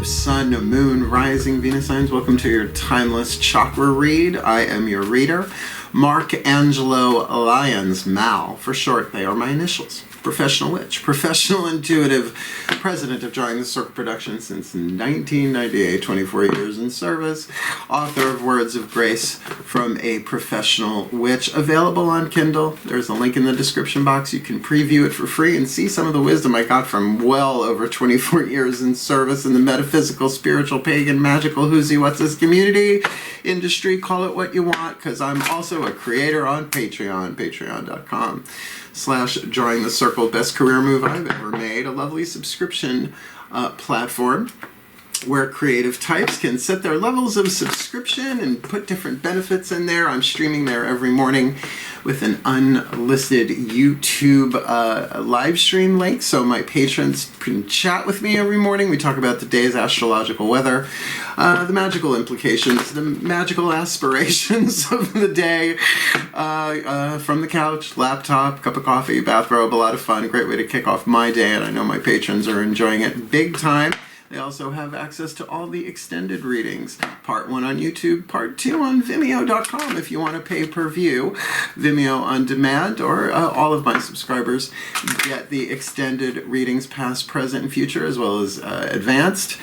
Sun, Moon, Rising, Venus signs. Welcome to your Timeless Chakra Read. I am your reader, Mark Angelo Lyons, Mal for short. They are my initials. Professional witch, professional intuitive, president of Drawing the Circle Productions since 1998, 24 years in service, author of Words of Grace from a Professional Witch, available on Kindle. There's a link in the description box. You can preview it for free and see some of the wisdom I got from well over 24 years in service in the metaphysical, spiritual, pagan, magical, who's what's this community, industry, call it what you want, because I'm also a creator on Patreon, patreon.com/Drawing the Circle. Best career move I've ever made. A lovely subscription platform where creative types can set their levels of subscription and put different benefits in there. I'm streaming there every morning with an unlisted YouTube live stream link, so my patrons can chat with me every morning. We talk about the day's astrological weather, the magical implications, the magical aspirations of the day, from the couch, laptop, cup of coffee, bathrobe, a lot of fun, a great way to kick off my day, and I know my patrons are enjoying it big time. They also have access to all the extended readings. Part 1 on YouTube, Part 2 on Vimeo.com if you want to pay per view. Vimeo on demand, or all of my subscribers get the extended readings past, present, and future, as well as advanced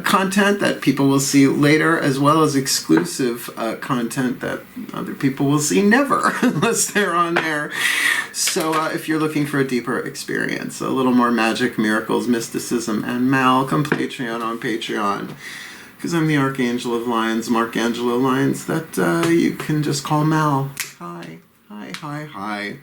content that people will see later, as well as exclusive content that other people will see never unless they're on there. So if you're looking for a deeper experience, a little more magic, miracles, mysticism, and Mal, come Patreon on Patreon, because I'm the Archangel of Lyons, Mark Angelo Lyons, that you can just call Mal. Hi, hi, hi, hi.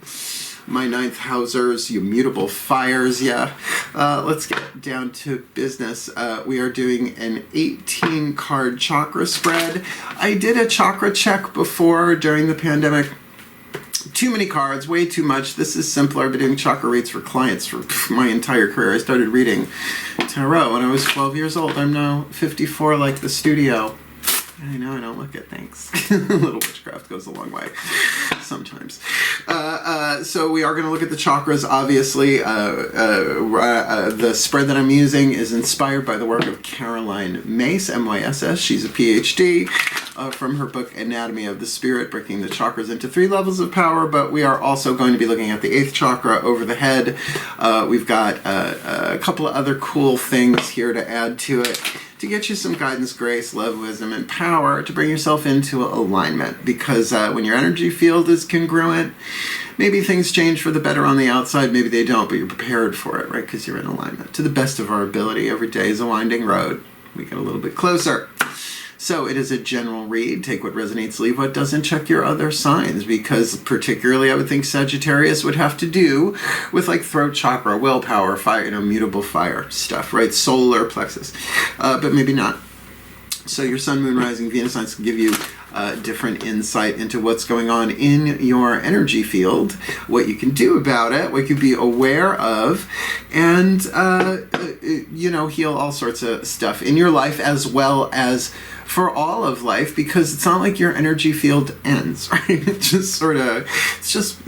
My ninth housers, you mutable fires, yeah. Let's get down to business. We are doing an 18-card chakra spread. I did a chakra check before during the pandemic. Too many cards, way too much. This is simpler. I've been doing chakra reads for clients for my entire career. I started reading tarot when I was 12 years old. I'm now 54, like the studio. I know I don't look it, thanks. A little witchcraft goes a long way, sometimes. So we are going to look at the chakras, obviously. The spread that I'm using is inspired by the work of Caroline Myss, M-Y-S-S. She's a PhD, from her book Anatomy of the Spirit, breaking the chakras into 3 levels of power, but we are also going to be looking at the 8th chakra over the head. We've got a couple of other cool things here to add to it, to get you some guidance, grace, love, wisdom, and power to bring yourself into alignment. Because when your energy field is congruent, maybe things change for the better on the outside, maybe they don't, but you're prepared for it, right? Because you're in alignment. To the best of our ability, every day is a winding road. We get a little bit closer. So it is a general read. Take what resonates, leave what doesn't. Check your other signs, because particularly I would think Sagittarius would have to do with like throat chakra, willpower, fire, mutable fire stuff, right? Solar plexus, but maybe not. So your Sun, Moon, Rising, Venus signs can give you different insight into what's going on in your energy field, what you can do about it, what you can be aware of, and heal all sorts of stuff in your life as well as for all of life, because it's not like your energy field ends, right? It's just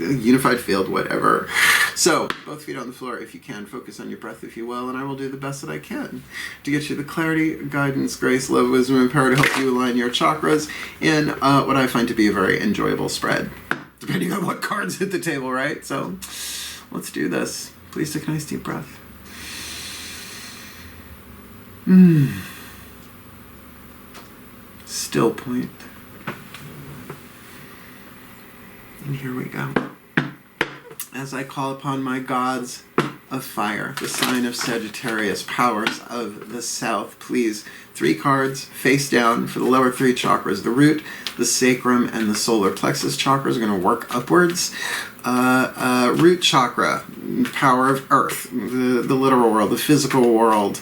a unified field, whatever. So both feet on the floor if you can, focus on your breath if you will, and I will do the best that I can to get you the clarity, guidance, grace, love, wisdom, and power to help you align your chakras in what I find to be a very enjoyable spread, depending on what cards hit the table, right? So let's do this. Please take a nice deep breath. Still point. And here we go. As I call upon my gods of fire, the sign of Sagittarius, powers of the south, please, 3 cards face down for the lower 3 chakras, the root, the sacrum, and the solar plexus chakras are going to work upwards. Root chakra, power of earth, the literal world, the physical world,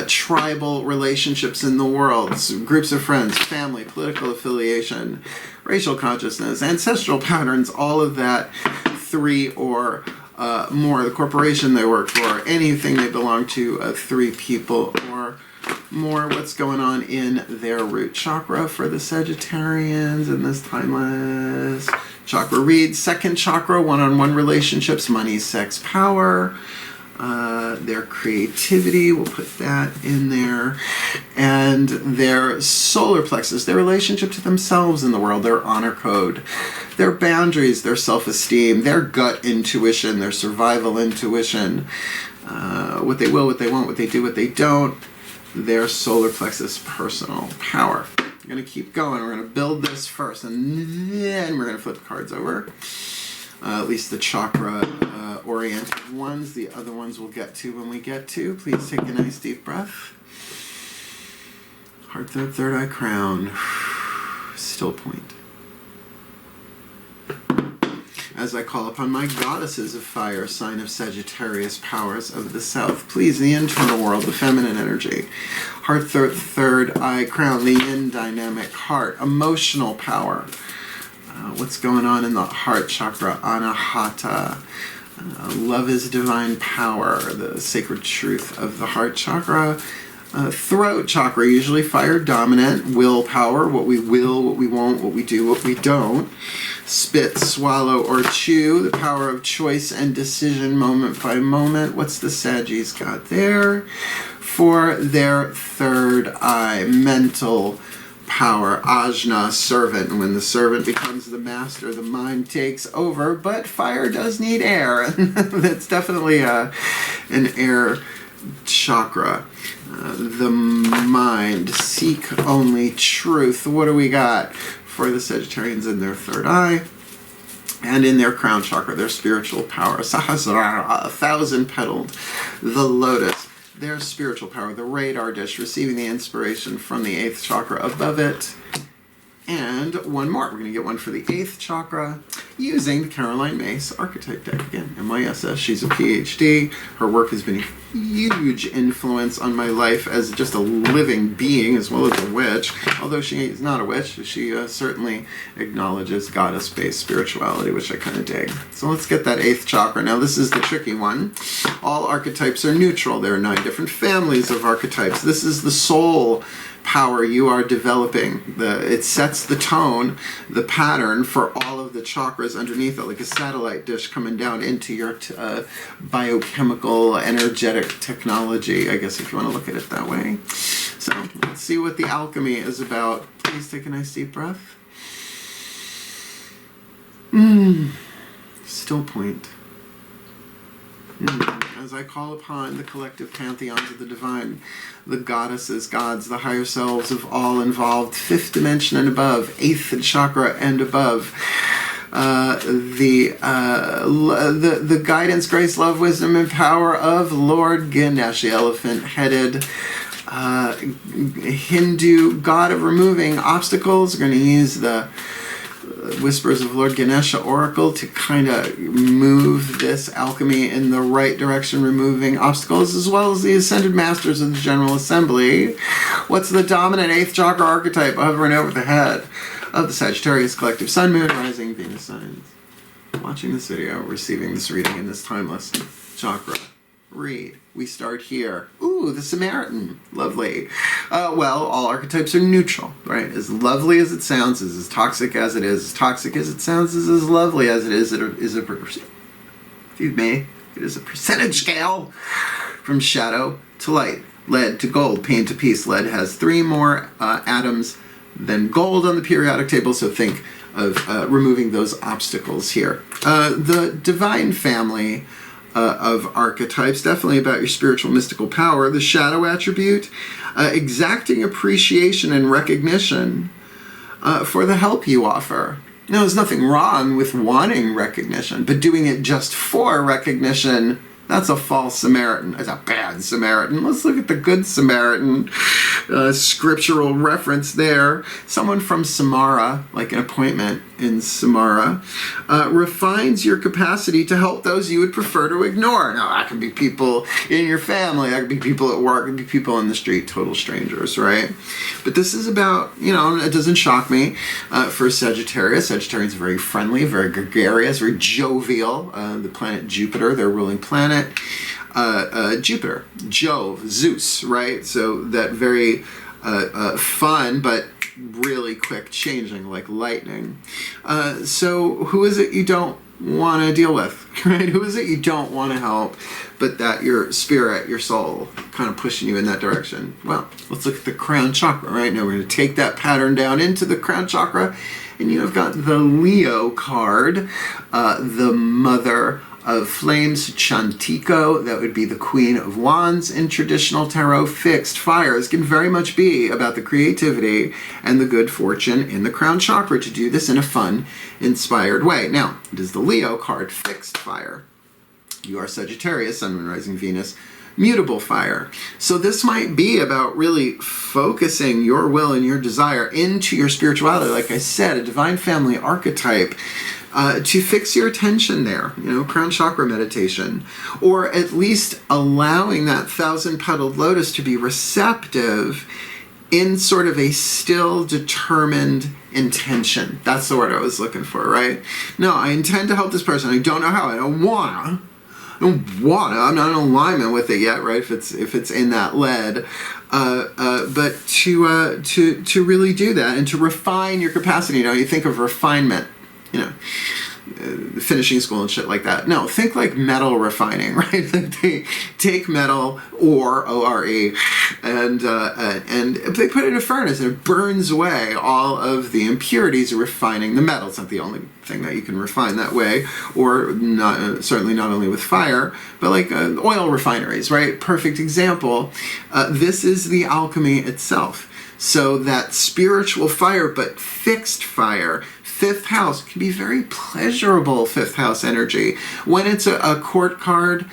tribal relationships in the world, groups of friends, family, political affiliation, racial consciousness, ancestral patterns, all of that, 3 or more, the corporation they work for, anything they belong to, 3 people or more, what's going on in their root chakra for the Sagittarians in this Timeless Chakra Read. 2nd chakra, one-on-one relationships, money, sex, power. their creativity, we'll put that in there, and their solar plexus, their relationship to themselves in the world, their honor code, their boundaries, their self-esteem, their gut intuition, their survival intuition, what they will, what they won't, what they do, what they don't, their solar plexus personal power. We're going to keep going. We're going to build this first, and then we're going to flip the cards over. At least the chakra-oriented ones. The other ones we'll get to when we get to. Please take a nice deep breath. Heart, third eye, crown. Still point. As I call upon my goddesses of fire, sign of Sagittarius, powers of the south, please, the internal world, the feminine energy. Heart, third eye, crown, the yin dynamic heart, emotional power. What's going on in the heart chakra, anahata. Love is divine power, the sacred truth of the heart chakra. Throat chakra, usually fire dominant, willpower, what we will, what we won't, what we do, what we don't. Spit, swallow, or chew, the power of choice and decision moment by moment. What's the Saggies got there? For their third eye, mental power, ajna, servant. And when the servant becomes the master, the mind takes over, but fire does need air. That's definitely an air chakra. The mind, seek only truth. What do we got for the Sagittarians in their third eye? And in their crown chakra, their spiritual power. Sahasrara, 1,000-petaled. The lotus, their spiritual power. The radar dish, receiving the inspiration from the 8th chakra above it. And one more. We're going to get one for the 8th chakra using the Caroline Myss archetype deck. Again, MYSS. She's a PhD. Her work has been a huge influence on my life as just a living being as well as a witch. Although she is not a witch, she certainly acknowledges goddess-based spirituality, which I kind of dig. So let's get that 8th chakra. Now this is the tricky one. All archetypes are neutral. There are 9 different families of archetypes. This is the soul power you are developing. It sets the tone, the pattern for all of the chakras underneath it, like a satellite dish coming down into your biochemical, energetic technology, I guess, if you want to look at it that way. So let's see what the alchemy is about. Please take a nice deep breath. Still point. As I call upon the collective pantheons of the divine, the goddesses, gods, the higher selves of all involved, 5th dimension and above, 8th chakra and above, the guidance, grace, love, wisdom, and power of Lord Ganesh, the elephant-headed Hindu god of removing obstacles. We're going to use the Whispers of Lord Ganesha Oracle to kind of move this alchemy in the right direction, removing obstacles, as well as the Ascended Masters of the General Assembly. What's the dominant 8th chakra archetype hovering over the head of the Sagittarius collective Sun, Moon, Rising, Venus signs? Watching this video, receiving this reading in this Timeless Chakra Read. We start here. Ooh, the Samaritan. Lovely. Well, all archetypes are neutral, right? As lovely as it sounds is as toxic as it is. As toxic as it sounds is as lovely as it is. It is a percentage scale from shadow to light. Lead to gold, pain to peace. Lead has 3 more atoms than gold on the periodic table, so think of removing those obstacles here. The divine family of archetypes, definitely about your spiritual mystical power. The shadow attribute, exacting appreciation and recognition for the help you offer. Now, there's nothing wrong with wanting recognition, but doing it just for recognition, that's a false Samaritan. It's a bad Samaritan. Let's look at the good Samaritan. Scriptural reference there. Someone from Samara, like an appointment in Samara, refines your capacity to help those you would prefer to ignore. Now, that could be people in your family, that could be people at work, it could be people in the street, total strangers, right? But this is about, it doesn't shock me for Sagittarius. Sagittarius is very friendly, very gregarious, very jovial. The planet Jupiter, their ruling planet. Jupiter, Jove, Zeus, right? So that very fun, but really quick changing, like lightning. So who is it you don't want to deal with, right? Who is it you don't want to help, but that your spirit, your soul, kind of pushing you in that direction? Well, let's look at the crown chakra, right? Now we're going to take that pattern down into the crown chakra, and you have got the Leo card, the Mother of Flames, Chantico. That would be the Queen of Wands in traditional tarot. Fixed fires can very much be about the creativity and the good fortune in the crown chakra to do this in a fun, inspired way. Now, it is the Leo card, fixed fire. You are Sagittarius, Sun, Moon, Rising, Venus, mutable fire. So this might be about really focusing your will and your desire into your spirituality. Like I said, a divine family archetype, to fix your attention there, crown chakra meditation, or at least allowing that 1,000-petaled lotus to be receptive in sort of a still determined intention. That's the word I was looking for, right? No, I intend to help this person. I don't know how. I don't wanna. I'm not in alignment with it yet, right? If it's in that lead, but to really do that and to refine your capacity. You think of refinement, finishing school and shit like that. No, think like metal refining, right? They take metal, ore, O-R-E, and they put it in a furnace and it burns away all of the impurities of refining the metal. It's not the only thing that you can refine that way, or not, certainly not only with fire, but like oil refineries, right? Perfect example. This is the alchemy itself. So that spiritual fire, but fixed fire, fifth house, can be very pleasurable fifth house energy. When it's a court card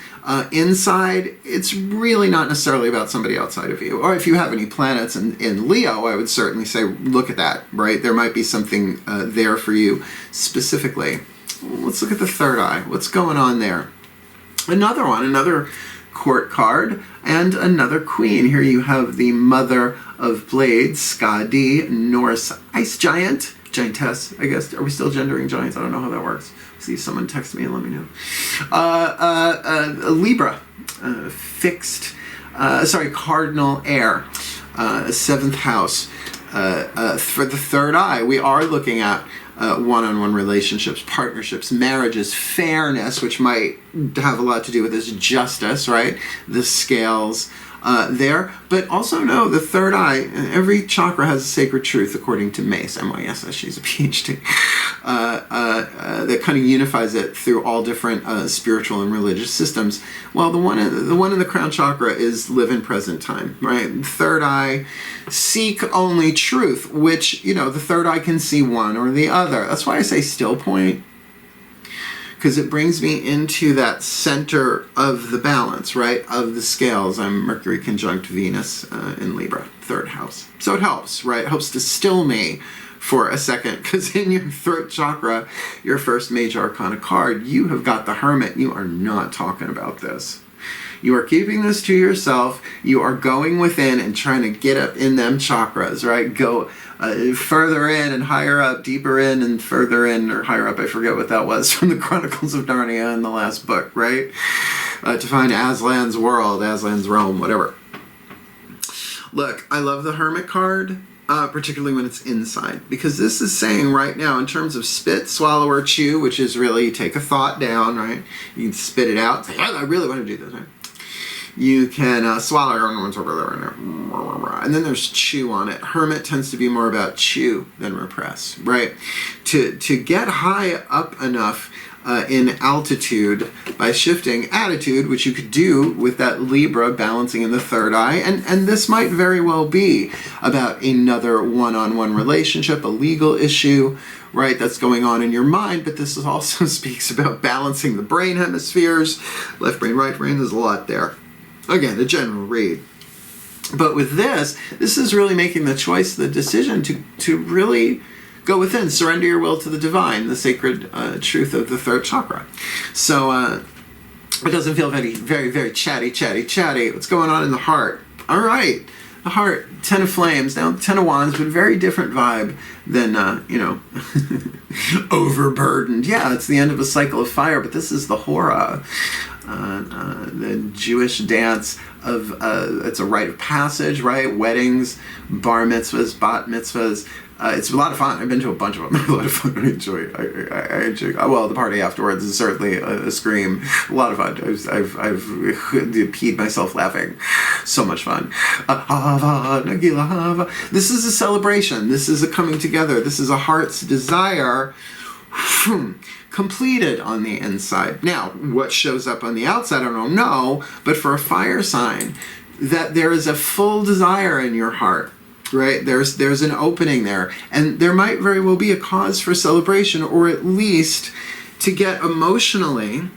inside, it's really not necessarily about somebody outside of you. Or if you have any planets in Leo, I would certainly say, look at that, right? There might be something there for you specifically. Let's look at the third eye. What's going on there? Another court card, and another queen. Here you have the Mother of Blades, Skadi, Norse ice giant. Giantess, I guess. Are we still gendering giants? I don't know how that works. See if someone text me and let me know. Libra, fixed, cardinal air, seventh house. For the third eye, we are looking at one-on-one relationships, partnerships, marriages, fairness, which might have a lot to do with this, justice, right? The scales there. But also know the third eye, every chakra has a sacred truth according to Myss, M-Y-S-S, she's a PhD, that kind of unifies it through all different spiritual and religious systems. Well, the one in the crown chakra is live in present time, right? Third eye, seek only truth, which, the third eye can see one or the other. That's why I say still point, because it brings me into that center of the balance, right, of the scales. I'm Mercury conjunct Venus in Libra, third house. So it helps, right? It helps to still me for a second, because in your throat chakra, your first major arcana card, you have got the Hermit. You are not talking about this. You are keeping this to yourself. You are going within and trying to get up in them chakras, right? Go further in and higher up, deeper in and further in, or higher up. I forget what that was from the Chronicles of Narnia in the last book, right? To find Aslan's world, Aslan's realm, whatever. Look, I love the Hermit card, particularly when it's inside, because this is saying right now in terms of spit, swallow, or chew, which is really you take a thought down, right? You can spit it out, say, I really want to do this, right? You can swallow it, and then there's chew on it. Hermit tends to be more about chew than repress, right? To get high up enough in altitude by shifting attitude, which you could do with that Libra balancing in the third eye, and this might very well be about another one-on-one relationship, a legal issue, right, that's going on in your mind, but this also speaks about balancing the brain hemispheres, left brain, right brain, there's a lot there. Again, a general read. But with this is really making the choice, the decision to really go within, surrender your will to the divine, the sacred truth of the third chakra. So it doesn't feel very, very, very chatty. What's going on in the heart? All right, the heart, 10 of flames, now 10 of wands, but very different vibe than, overburdened. Yeah, it's the end of a cycle of fire, but this is the hora. the Jewish dance of, it's a rite of passage, right? Weddings, bar mitzvahs, bat mitzvahs. It's a lot of fun. I've been to a bunch of them. A lot of fun. I enjoy. I enjoy. Well, the party afterwards is certainly a scream. A lot of fun. I've peed myself laughing. So much fun. This is a celebration. This is a coming together. This is a heart's desire completed on the inside. Now, what shows up on the outside, I don't know. But for a fire sign, that there is a full desire in your heart. Right, there's an opening there, and there might very well be a cause for celebration, or at least to get emotionally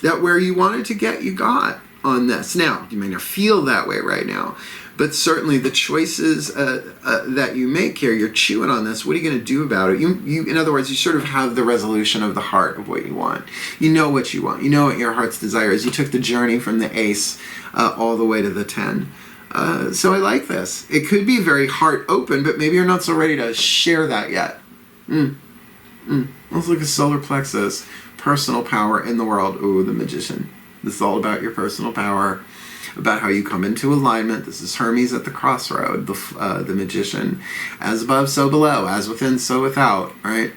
that where you wanted to get, you got on this. Now, you may not feel that way right now, but certainly the choices that you make here, you're chewing on this. What are you going to do about it? You, in other words, you sort of have the resolution of the heart of what you want. You know what you want. You know what your heart's desire is. You took the journey from the ace all the way to the 10. So I like this. It could be very heart open, but maybe you're not so ready to share that yet. Let's look at solar plexus, personal power in the world. Ooh, the magician. This is all about your personal power, about how you come into alignment. This is Hermes at the crossroad, the magician. As above, so below. As within, so without. Right?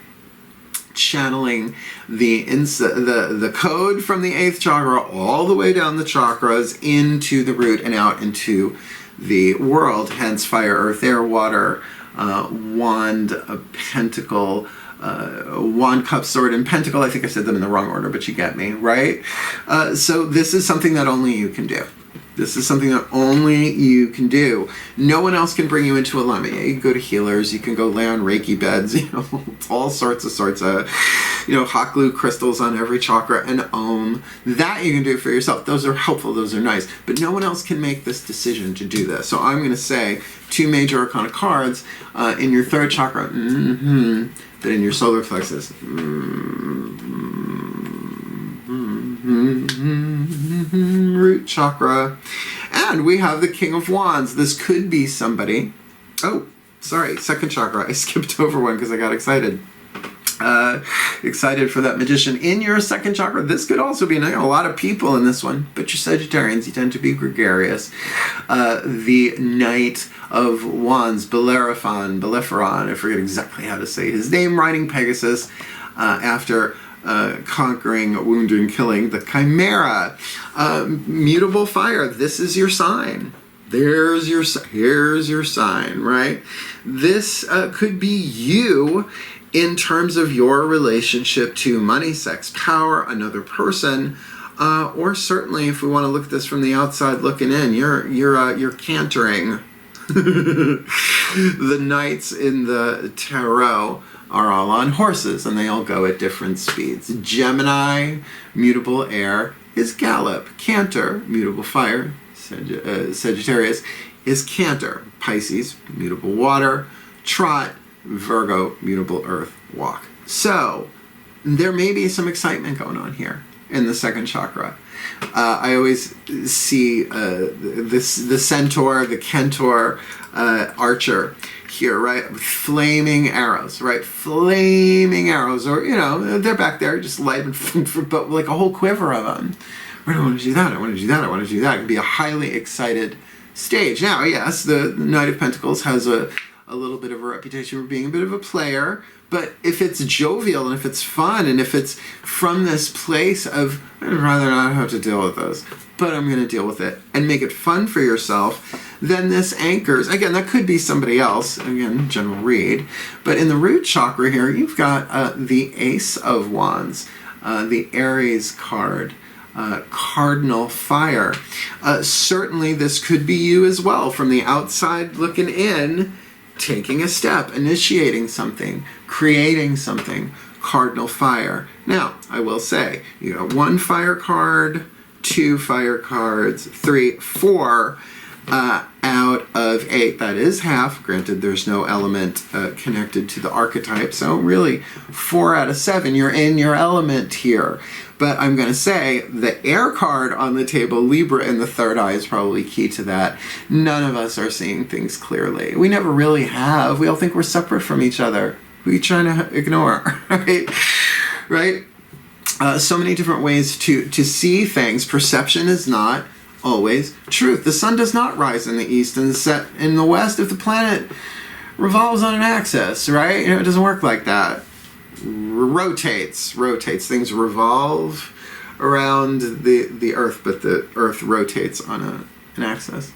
Channeling the code from the 8th chakra all the way down the chakras into the root and out into the world. Hence fire, earth, air, water, wand, pentacle, wand, cup, sword, and pentacle. I think I said them in the wrong order, but you get me, right? So this is something that only you can do. This is something that only you can do. No one else can bring you into alignment. Yeah, you can go to healers, you can go lay on Reiki beds, all sorts of hot glue crystals on every chakra, and Om. That you can do for yourself. Those are helpful, those are nice. But no one else can make this decision to do this. So I'm going to say 2 major arcana cards in your 3rd chakra, but in your solar plexus. Root chakra. And we have the King of Wands. This could be somebody. Oh, sorry, 2nd chakra. I skipped over one because I got excited. Excited for that magician. In your 2nd chakra, this could also be a lot of people in this one, but you're Sagittarians, you tend to be gregarious. The Knight of Wands, Bellerophon, I forget exactly how to say his name, riding Pegasus after conquering, wounding, killing the Chimera. Mutable fire, this is your sign. Here's your sign, right? This could be you in terms of your relationship to money, sex, power, another person, or certainly if we want to look at this from the outside looking in, you're cantering. The knights in the tarot are all on horses, and they all go at different speeds. Gemini, mutable air, is gallop. Cantor, mutable fire, Sagittarius, is canter. Pisces, mutable water. Trot, Virgo, mutable earth, walk. So there may be some excitement going on here in the 2nd chakra. I always see the centaur, the kentaur, archer here, right? Flaming arrows, right? Flaming arrows, or they're back there just lighting, but like a whole quiver of them. I don't want to do that. I want to do that. I want to do that. It could be a highly excited stage. Now, yes, the Knight of Pentacles has a little bit of a reputation for being a bit of a player, but if it's jovial and if it's fun and if it's from this place of, I'd rather not have to deal with this, but I'm going to deal with it and make it fun for yourself, then this anchors. Again, that could be somebody else, again, general read, but in the root chakra here, you've got the Ace of Wands, the Aries card, Cardinal Fire. Certainly this could be you as well, from the outside looking in, taking a step, initiating something, creating something. Cardinal Fire. Now, I will say, you got 1 fire card, 2 fire cards, 3, 4 out of 8. That is half. Granted, there's no element connected to the archetype, so really 4 out of 7. You're in your element here. But I'm going to say the air card on the table, Libra in the 3rd eye, is probably key to that. None of us are seeing things clearly. We never really have. We all think we're separate from each other. Who are you trying to ignore? Right? so many different ways to see things. Perception is not always truth. The sun does not rise in the east and set in the west if the planet revolves on an axis, right? It doesn't work like that. Rotates. Things revolve around the earth, but the earth rotates on an axis.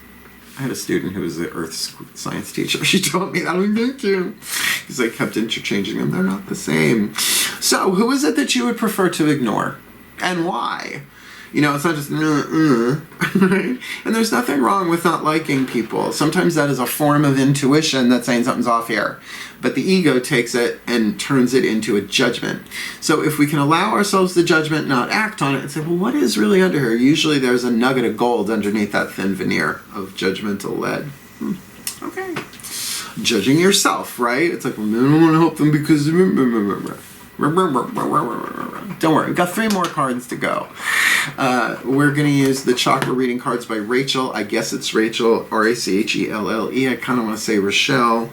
I had a student who was the earth science teacher. She told me that. I'm thank you. Because I kept interchanging them. They're not the same. So, who is it that you would prefer to ignore? And why? It's not just, right? And there's nothing wrong with not liking people. Sometimes that is a form of intuition that's saying something's off here. But the ego takes it and turns it into a judgment. So if we can allow ourselves the judgment, not act on it, and say, well, what is really under here? Usually there's a nugget of gold underneath that thin veneer of judgmental lead. Okay. Judging yourself, right? It's like, well, I don't want to help them because... Don't worry, we've got 3 more cards to go. We're going to use the chakra reading cards by Rachel. I guess it's Rachel, R-A-C-H-E-L-L-E. I kind of want to say Rochelle.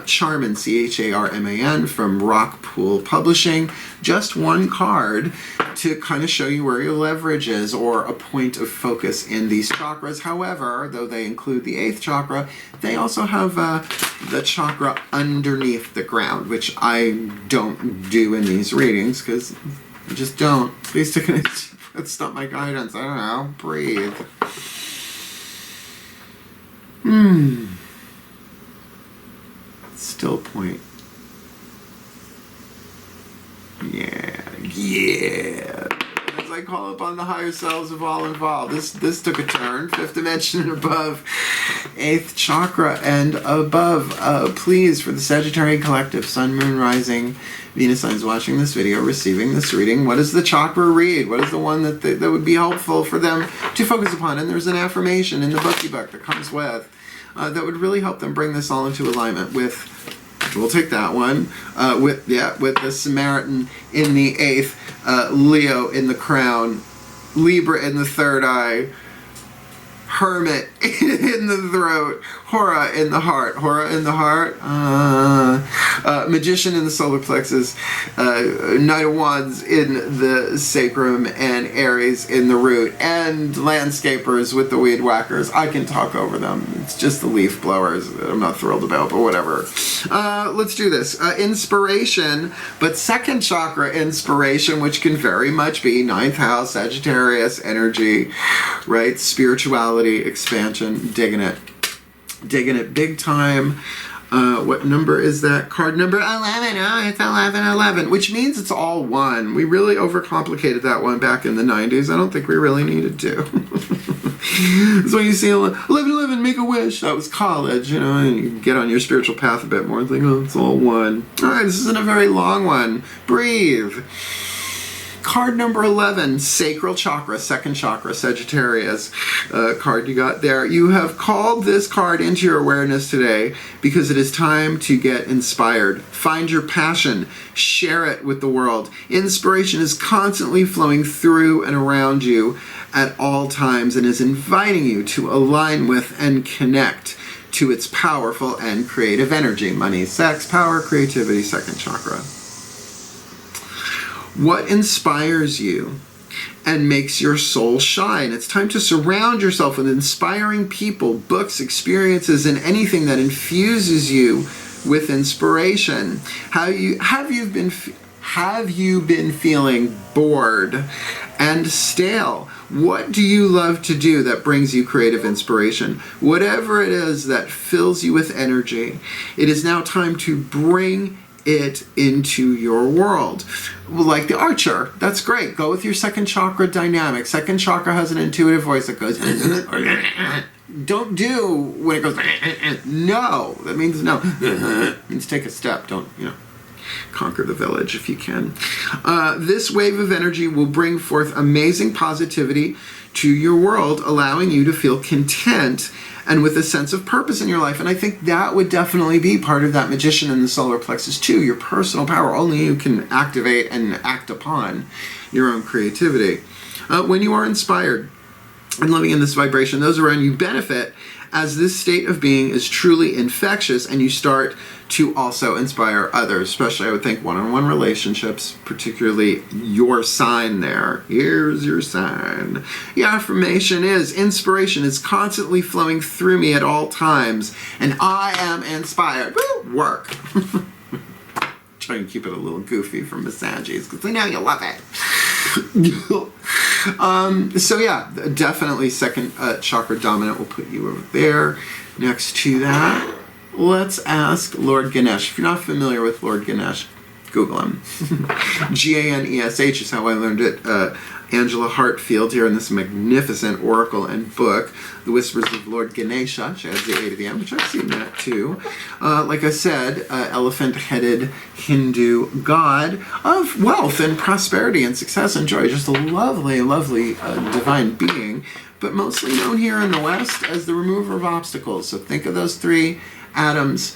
Charman, C-H-A-R-M-A-N, from Rockpool Publishing. Just one card to kind of show you where your leverage is, or a point of focus in these chakras. However, though they include the 8th chakra, they also have the chakra underneath the ground, which I don't do in these readings because I just don't. Please take it. That's not my guidance. I don't know. Breathe. Still point. Yeah. As I call upon the higher selves of all involved. This took a turn. 5th dimension and above. 8th chakra and above. Please, for the Sagittarian Collective, Sun, Moon, Rising, Venus signs watching this video, receiving this reading, what is the chakra read? What is the one that would be helpful for them to focus upon? And there's an affirmation in the bookie book that comes with that would really help them bring this all into alignment with. We'll take that one. With the Samaritan in the 8th, Leo in the crown, Libra in the 3rd eye, Hermit in the throat, Hora in the heart, Magician in the solar plexus, Knight of Wands in the sacrum, and Aries in the root, and landscapers with the weed whackers. I can talk over them. It's just the leaf blowers that I'm not thrilled about, but whatever. Let's do this. Inspiration, but 2nd chakra inspiration, which can very much be 9th house, Sagittarius energy, right? Spirituality, expansion, digging it big time. What number is that? Card number 11. Oh, it's 11, which means it's all one. We really overcomplicated that one back in the 90s. I don't think we really needed to. So when you see 11, make a wish. That was college, and you get on your spiritual path a bit more and think, oh, it's all one. All right, this isn't a very long one. Breathe. Card number 11, Sacral Chakra, 2nd chakra, Sagittarius card you got there. You have called this card into your awareness today because it is time to get inspired. Find your passion. Share it with the world. Inspiration is constantly flowing through and around you at all times and is inviting you to align with and connect to its powerful and creative energy. Money, sex, power, creativity, 2nd chakra. What inspires you and makes your soul shine? It's time to surround yourself with inspiring people, books, experiences, and anything that infuses you with inspiration. Have you been feeling bored and stale? What do you love to do that brings you creative inspiration? Whatever it is that fills you with energy, it is now time to bring it into your world. Like the archer, that's great. Go with your 2nd chakra dynamic. 2nd chakra has an intuitive voice that goes don't do when it goes no. That means no. It means take a step. Don't, conquer the village if you can. This wave of energy will bring forth amazing positivity to your world, allowing you to feel content and with a sense of purpose in your life. And I think that would definitely be part of that magician in the solar plexus too. Your personal power. Only you can activate and act upon your own creativity. When you are inspired and living in this vibration, those around you benefit as this state of being is truly infectious, and you start to also inspire others, especially I would think one-on-one relationships, particularly your sign there. Here's your sign. The affirmation is, inspiration is constantly flowing through me at all times, and I am inspired. Woo! Work. Try and keep it a little goofy for massages, because I know you love it. So yeah, definitely second chakra dominant will put you over there. Next to that, let's ask Lord Ganesh. If you're not familiar with Lord Ganesh, Google him. Ganesh is how I learned it. Angelo Hartfield here in this magnificent oracle and book, The Whispers of Lord Ganesha. She has the 8 of the M, which I've seen that too. Like I said, elephant-headed Hindu god of wealth and prosperity and success and joy. Just a lovely, lovely divine being, but mostly known here in the West as the remover of obstacles. So think of those 3 atoms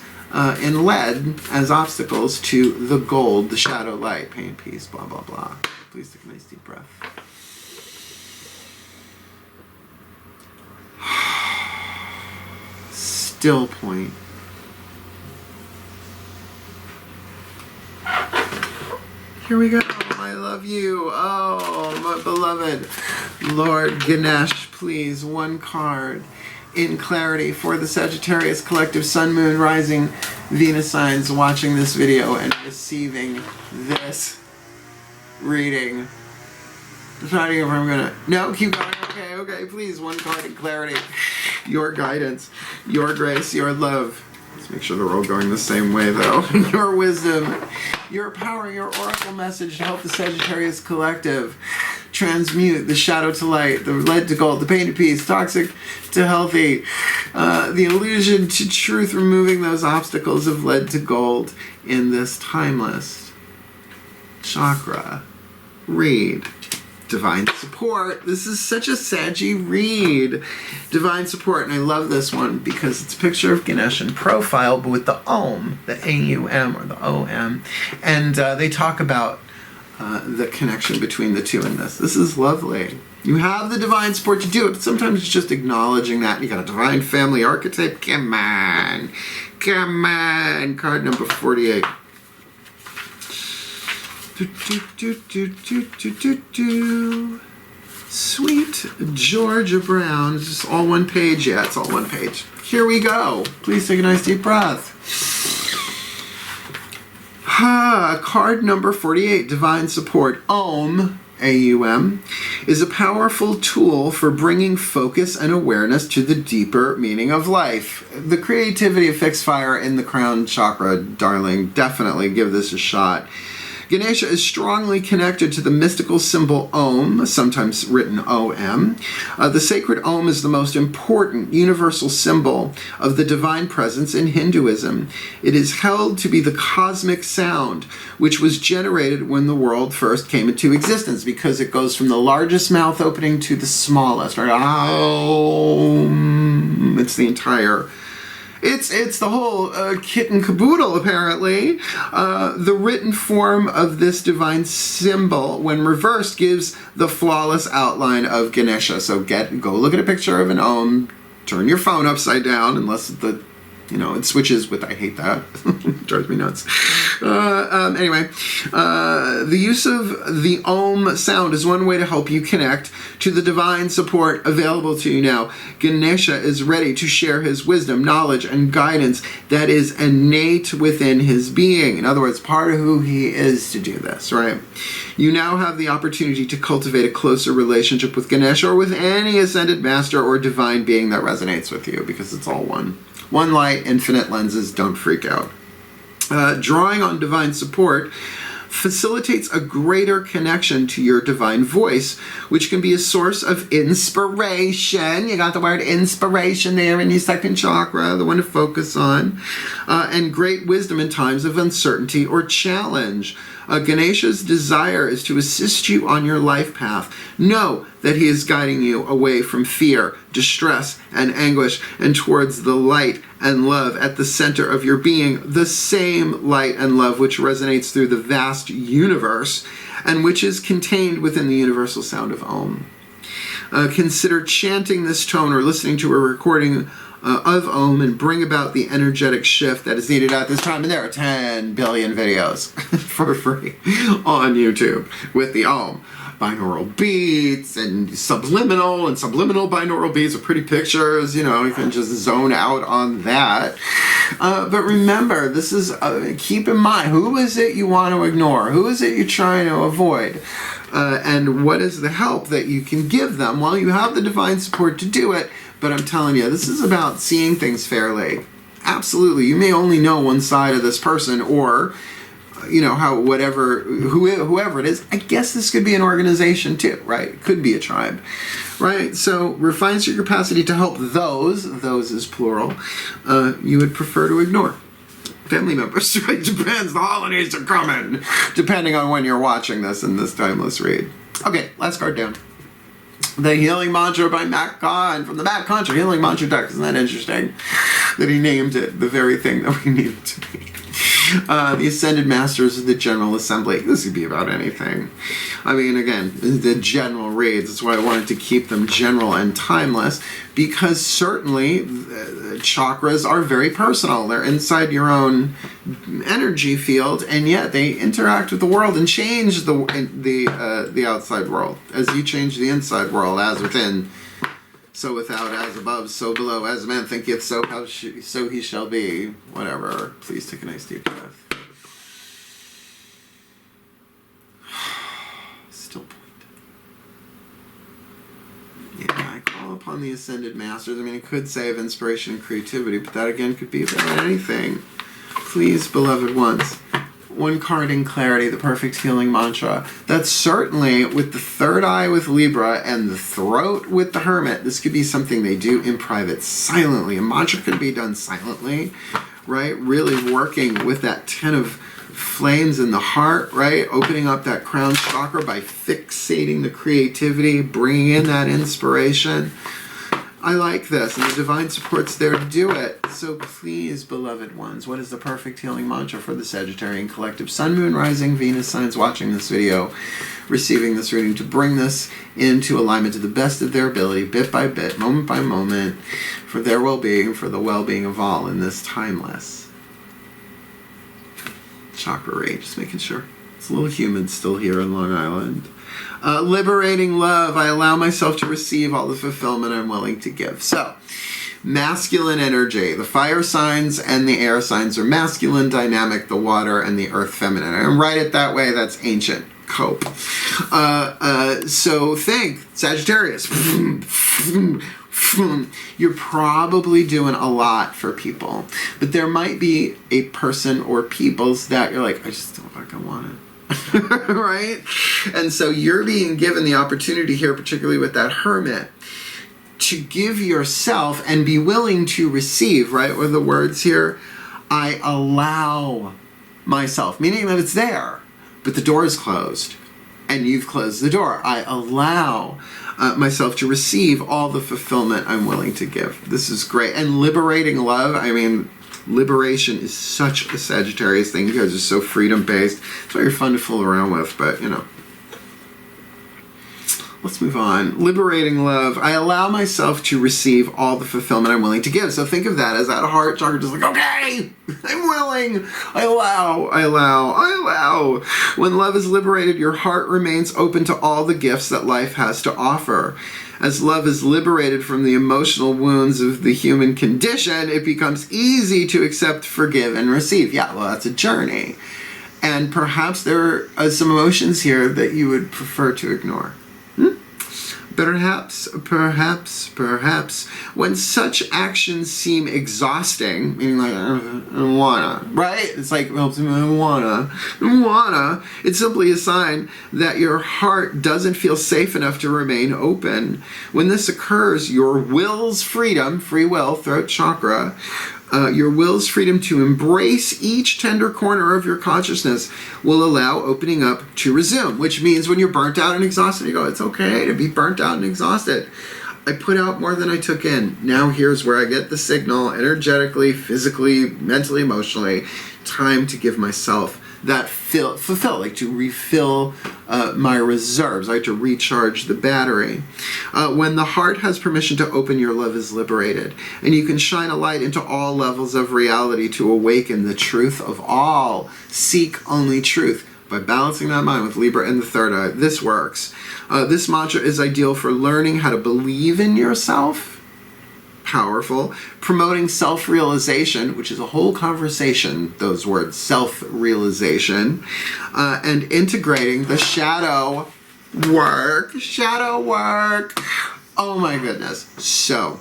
in lead as obstacles to the gold, the shadow light, pain, peace, blah, blah, blah. Please take a nice deep breath. Still point. Here we go. I love you. Oh, my beloved Lord Ganesh, please, one card in clarity for the Sagittarius collective Sun, Moon, Rising, Venus signs watching this video and receiving this reading. I'm trying to know if I'm gonna... No, keep going. Okay, please, one card in clarity. Your guidance, your grace, your love. Let's make sure they're all going the same way, though. Your wisdom, your power, your oracle message to help the Sagittarius collective transmute the shadow to light, the lead to gold, the pain to peace, toxic to healthy, the illusion to truth, removing those obstacles of lead to gold in this timeless chakra read. Divine support. This is such a Saggy read. Divine support, and I love this one because it's a picture of Ganesh in profile, but with the Om, the A-U-M or the O-M, and they talk about the connection between the two in this. This is lovely. You have the divine support to do it, but sometimes it's just acknowledging that. You got a divine family archetype. Come on. Come on. Card number 48. Sweet Georgia Brown. Is this all one page? Yeah, it's all one page. Here we go. Please take a nice deep breath. Card number 48, Divine Support. Om, A-U-M, is a powerful tool for bringing focus and awareness to the deeper meaning of life. The creativity of fixed fire in the crown chakra, darling. Definitely give this a shot. Ganesha is strongly connected to the mystical symbol Om, sometimes written O-M. The sacred Om is the most important universal symbol of the divine presence in Hinduism. It is held to be the cosmic sound, which was generated when the world first came into existence, because it goes from the largest mouth opening to the smallest. Right? Om. It's the entire... It's the whole kit and caboodle, apparently. The written form of this divine symbol, when reversed, gives the flawless outline of Ganesha. So go look at a picture of an Om, turn your phone upside down, unless it switches with, I hate that. It drives me nuts. Anyway, the use of the Om sound is one way to help you connect to the divine support available to you now. Ganesha is ready to share his wisdom, knowledge, and guidance that is innate within his being. In other words, part of who he is to do this, right? You now have the opportunity to cultivate a closer relationship with Ganesha or with any ascended master or divine being that resonates with you, because it's all one. One light, infinite lenses, don't freak out. Drawing on divine support facilitates a greater connection to your divine voice, which can be a source of inspiration. You got the word inspiration there in your second chakra, the one to focus on, and great wisdom in times of uncertainty or challenge. Ganesha's desire is to assist you on your life path. Know that he is guiding you away from fear, distress, and anguish, and towards the light and love at the center of your being, the same light and love which resonates through the vast universe and which is contained within the universal sound of Om. Consider chanting this tone or listening to a recording of Om and bring about the energetic shift that is needed at this time. And there are 10 billion videos for free on YouTube with the Om. Binaural beats and subliminal binaural beats with pretty pictures. You know, you can just zone out on that. But remember, this is, keep in mind, who is it you want to ignore? Who is it you're trying to avoid? And what is the help that you can give them? Well, you have the divine support to do it, but I'm telling you, this is about seeing things fairly. Absolutely. You may only know one side of this person, or you know, how whoever it is. I guess this could be an organization too, right? It could be a tribe, right? So refines your capacity to help those is plural, you would prefer to ignore. Family members, right? Depends, the holidays are coming, depending on when you're watching this in this timeless read. Okay, last card down. The Healing Mantra by Matt Kahn from the Matt Contra Healing Mantra deck. Isn't that interesting that he named it the very thing that we needed to be? The Ascended Masters of the General Assembly. This could be about anything. I mean, again, the general reads. That's why I wanted to keep them general and timeless, because certainly chakras are very personal. They're inside your own energy field, and yet they interact with the world and change the outside world. As you change the inside world, as within, so without, as above, so below, as a man thinketh, so he shall be. Whatever. Please take a nice deep breath. Still point. Yeah, I call upon the Ascended Masters. I mean, it could say of inspiration and creativity, but that again could be about anything. Please, beloved ones. One card in clarity, the perfect healing mantra. That's certainly with the third eye with Libra and the throat with the Hermit. This could be something they do in private, silently. A mantra could be done silently, right? Really working with that 10 of flames in the heart, right? Opening up that crown chakra by fixating the creativity, bringing in that inspiration. I like this, and the divine support's there to do it. So please, beloved ones, what is the perfect healing mantra for the Sagittarian collective? Sun, Moon, Rising, Venus signs watching this video, receiving this reading, to bring this into alignment to the best of their ability, bit by bit, moment by moment, for their well-being, for the well-being of all in this timeless chakra read. Just making sure. It's a little humid still here in Long Island. Liberating love. I allow myself to receive all the fulfillment I'm willing to give. So, masculine energy. The fire signs and the air signs are masculine, dynamic, the water and the earth feminine. And write it that way, that's ancient. Cope. So think, Sagittarius. You're probably doing a lot for people. But there might be a person or peoples that you're like, I just don't fucking want it. Right? And so you're being given the opportunity here, particularly with that Hermit, to give yourself and be willing to receive, right? With the words here, I allow myself, meaning that it's there, but the door is closed and you've closed the door. I allow myself to receive all the fulfillment I'm willing to give. This is great. And liberating love, I mean, liberation is such a Sagittarius thing. You guys are so freedom-based. It's why you're fun to fool around with, but, you know. Let's move on. Liberating love. I allow myself to receive all the fulfillment I'm willing to give. So think of that as that heart chakra, just like, okay, I'm willing. I allow. When love is liberated, your heart remains open to all the gifts that life has to offer. As love is liberated from the emotional wounds of the human condition, it becomes easy to accept, forgive, and receive. Yeah, well, that's a journey. And perhaps there are some emotions here that you would prefer to ignore. Perhaps, when such actions seem exhausting, meaning like, I don't wanna, right? It's like, well, I don't wanna. It's simply a sign that your heart doesn't feel safe enough to remain open. When this occurs, your will's freedom, free will, throat chakra, your will's freedom to embrace each tender corner of your consciousness will allow opening up to resume, which means when you're burnt out and exhausted, you go, it's okay to be burnt out and exhausted. I put out more than I took in. Now here's where I get the signal, energetically, physically, mentally, emotionally. Time to give myself that fulfill, like to refill my reserves, like to recharge the battery. When the heart has permission to open, your love is liberated. And you can shine a light into all levels of reality to awaken the truth of all. Seek only truth. By balancing that mind with Libra and the third eye, this works. This mantra is ideal for learning how to believe in yourself. Powerful. Promoting self-realization, which is a whole conversation, those words, self-realization. And integrating the shadow work. Shadow work. Oh my goodness. So,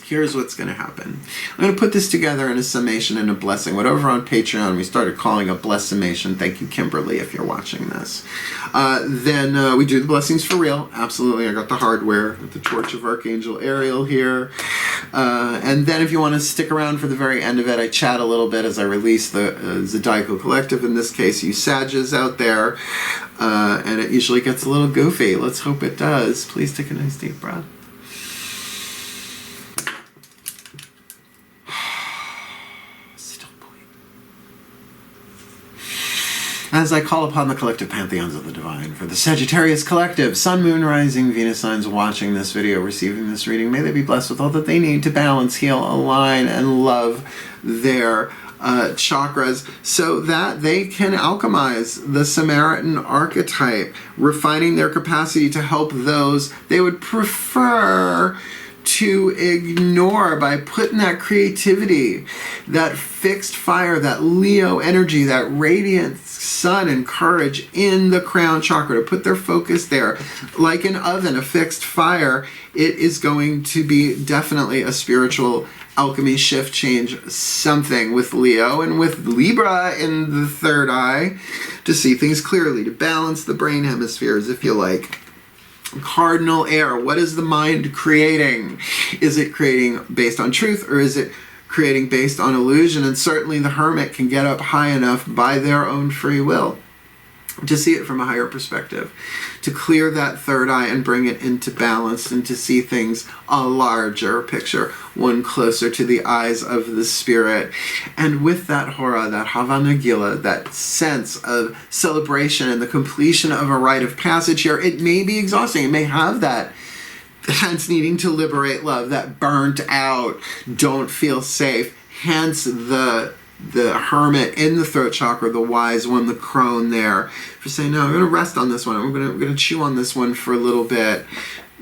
here's what's going to happen. I'm going to put this together in a summation and a blessing. Whatever on Patreon we started calling a bless summation. Thank you, Kimberly, if you're watching this. Then we do the blessings for real. Absolutely. I got the hardware with the Torch of Archangel Ariel here. And then if you want to stick around for the very end of it, I chat a little bit as I release the Zodiacal Collective, in this case, you Sages out there. And it usually gets a little goofy. Let's hope it does. Please take a nice deep breath. As I call upon the collective pantheons of the divine for the Sagittarius Collective, Sun, Moon, Rising, Venus signs watching this video, receiving this reading, may they be blessed with all that they need to balance, heal, align, and love their chakras so that they can alchemize the Samaritan archetype, refining their capacity to help those they would prefer to ignore by putting that creativity, that fixed fire, that Leo energy, that radiant sun and courage in the crown chakra, to put their focus there. Like an oven, a fixed fire, it is going to be definitely a spiritual alchemy shift, change, something with Leo and with Libra in the third eye to see things clearly, to balance the brain hemispheres, if you like. Cardinal air, what is the mind creating? Is it creating based on truth, or is it creating based on illusion? And certainly the hermit can get up high enough by their own free will to see it from a higher perspective, to clear that third eye and bring it into balance, and to see things a larger picture, one closer to the eyes of the spirit. And with that hora, that Hava Nagila, that sense of celebration and the completion of a rite of passage here, it may be exhausting. It may have that, hence needing to liberate love, that burnt out, don't feel safe, hence the hermit in the throat chakra, the wise one, the crone there, for saying, no, I'm going to rest on this one. I'm going to chew on this one for a little bit,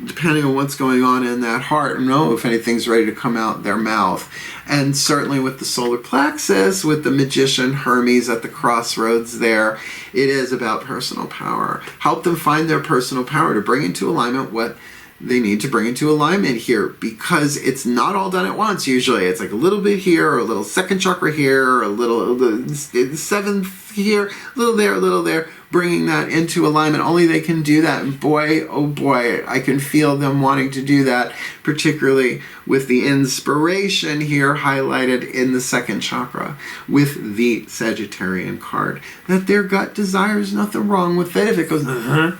depending on what's going on in that heart, and know if anything's ready to come out their mouth. And certainly with the solar plexus, with the magician Hermes at the crossroads there, it is about personal power. Help them find their personal power to bring into alignment what they need to bring into alignment here, because it's not all done at once. Usually it's like a little bit here, or a little second chakra here, or a little seventh here, a little there, bringing that into alignment. Only they can do that, and boy, oh boy, I can feel them wanting to do that, particularly with the inspiration here highlighted in the second chakra with the Sagittarian card, that their gut desires, nothing wrong with it. If it goes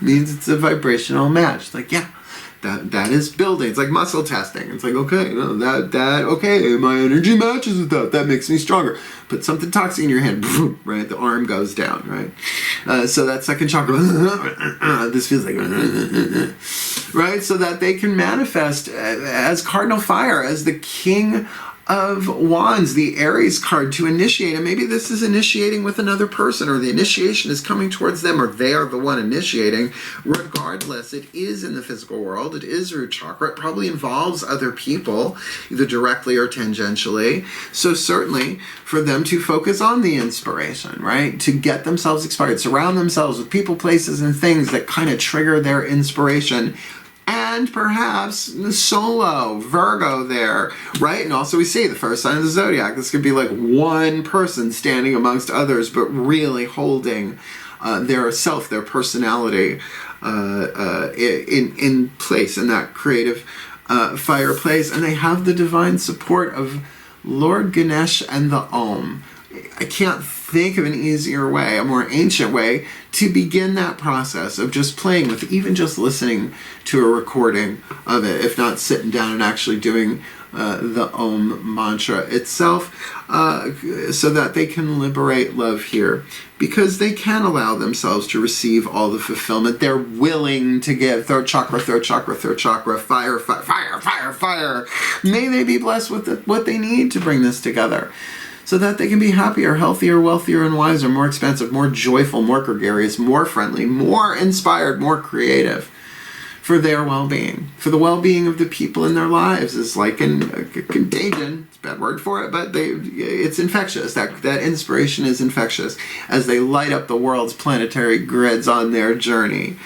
means it's a vibrational match. Like, yeah, that is building. It's like muscle testing. It's like, okay, okay, my energy matches with that. That makes me stronger. Put something toxic in your hand, right? The arm goes down, right? So that second chakra, this feels like, right? So that they can manifest as Cardinal Fire, as the King of Wands, the Aries card, to initiate. And maybe this is initiating with another person, or the initiation is coming towards them, or they are the one initiating. Regardless, it is in the physical world. It is root chakra. It probably involves other people, either directly or tangentially. So certainly for them to focus on the inspiration, right? To get themselves inspired, surround themselves with people, places, and things that kind of trigger their inspiration. And perhaps the solo, Virgo there, right? And also we see the first sign of the zodiac. This could be like one person standing amongst others, but really holding their self, their personality in place, in that creative fireplace. And they have the divine support of Lord Ganesh and the Om. I can't think of an easier way, a more ancient way, to begin that process of just playing with, even just listening to a recording of it, if not sitting down and actually doing the Om mantra itself, so that they can liberate love here, because they can allow themselves to receive all the fulfillment they're willing to give. Third chakra, third chakra, third chakra, fire, fire, fire, fire, fire. May they be blessed with what they need to bring this together, so that they can be happier, healthier, wealthier, and wiser, more expansive, more joyful, more gregarious, more friendly, more inspired, more creative, for their well-being, for the well-being of the people in their lives. Is like a contagion. It's a bad word for it, but it's infectious. That inspiration is infectious as they light up the world's planetary grids on their journey,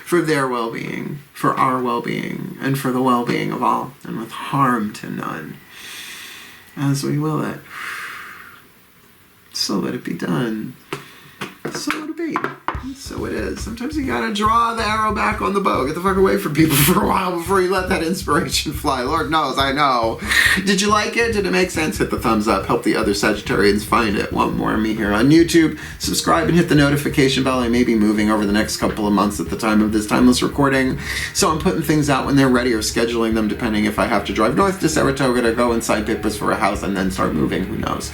for their well-being, for our well-being, and for the well-being of all, and with harm to none, as we will it. So let it be done. So let it be. So it is. Sometimes you gotta draw the arrow back on the bow. Get the fuck away from people for a while before you let that inspiration fly. Lord knows, I know. Did you like it? Did it make sense? Hit the thumbs up. Help the other Sagittarians find it. Want more of me here on YouTube? Subscribe and hit the notification bell. I may be moving over the next couple of months at the time of this timeless recording, so I'm putting things out when they're ready, or scheduling them depending if I have to drive north to Saratoga to go and sign papers for a house and then start moving. Who knows?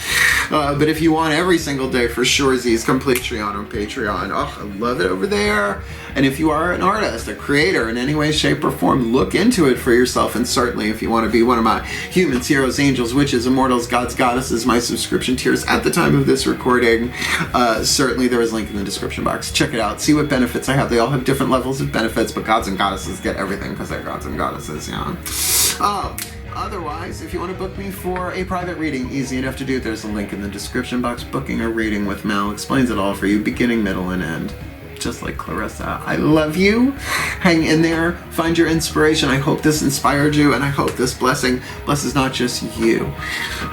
But if you want every single day for sure, Z's complete Patreon on Patreon. Oh, I love it over there. And if you are an artist, a creator in any way, shape, or form, look into it for yourself. And certainly if you want to be one of my humans, heroes, angels, witches, immortals, gods, goddesses, my subscription tiers at the time of this recording, certainly there is a link in the description box. Check it out. See what benefits I have. They all have different levels of benefits, but gods and goddesses get everything because they're gods and goddesses, yeah. Otherwise, if you want to book me for a private reading, easy enough to do. There's a link in the description box. Booking a reading with Mel explains it all for you, beginning, middle, and end. Just like Clarissa. I love you. Hang in there. Find your inspiration. I hope this inspired you, and I hope this blessing blesses not just you,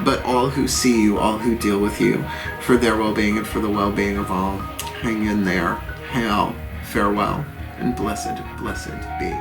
but all who see you, all who deal with you, for their well-being and for the well-being of all. Hang in there. Hail, farewell, and blessed, blessed be.